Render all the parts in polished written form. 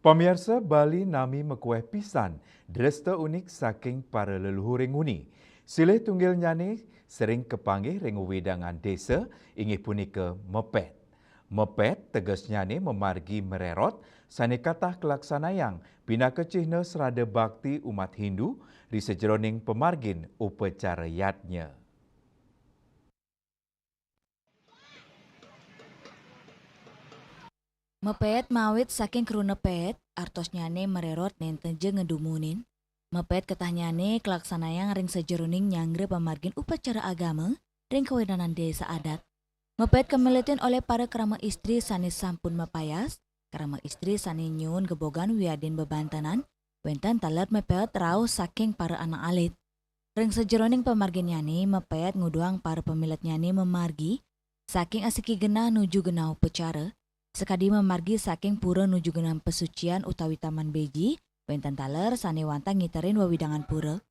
Pemirsa Bali nami mekueh pisan, dresta unik saking para leluhur nguni. Silih tunggil nyane sering kepanggih ring wedangan desa inggih punika mepet. Mepet tegas nyane memargi mererot sane katah kelaksanayang bina kecihna serada bakti umat Hindu di sejeroning pemargin upacara yatnya. Mepet mawit saking kruna pet, artosnyane mererot nenten je ngedumunin. Mepet ketahnyane kelaksanayang ring sejeruning nyangre pamargin upacara agama ring kewedanan desa adat. Mepet kemeletin oleh para kerama istri sanis sampun mepayas, kerama istri sani nyun gebogan wiadin bebantanan, wentan talat mepet rau saking para anak alit. Ring sejeroning pamargin nyane mepet nguduang para pemiletnyane memargi, saking asiki genah nuju genah upacara, sekadi memargi saking pura nuju genam pesucian utawi taman beji, wentan taler sane wantang ngiterin wawidangan pura.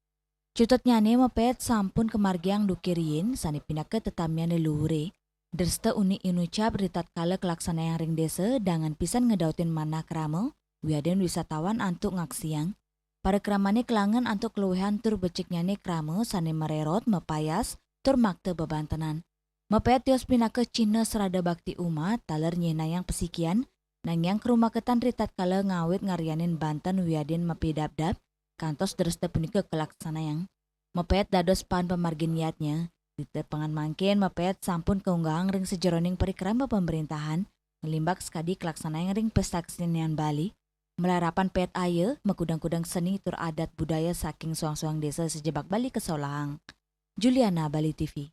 Cutut nyane mepet sampun kemargiang dukirin sane pinake tetamian leluhure. Derste uni inucap ritat kala kelaksana yang ring desa dengan pisan ngedautin mana kramo, wiaden wisatawan antuk ngaksiang. Para kramane kelangan antuk keluhan tur becik nyane kramo sane mererot mepayas tur makte bebantenan. Mepet tios pinake Cina serada bakti umat taler nyenayang pesikian nang yang kerumaketan ritat kala ngawit ngarianin Banten wiadin mepidabdab kantos derste punika kelaksanayang. Mepet dados pan pemargin niatnya. Di terpengan mangkin mepet sampun keunggang ring sejeroning perikrama pemerintahan ngelimbak sekadi kelaksanayang ring pesta kesenian Bali. Melarapan pet aye mekudang-kudang seni tur adat budaya saking suang-suang desa sejebak Bali ke Solahang. Juliana, Bali TV.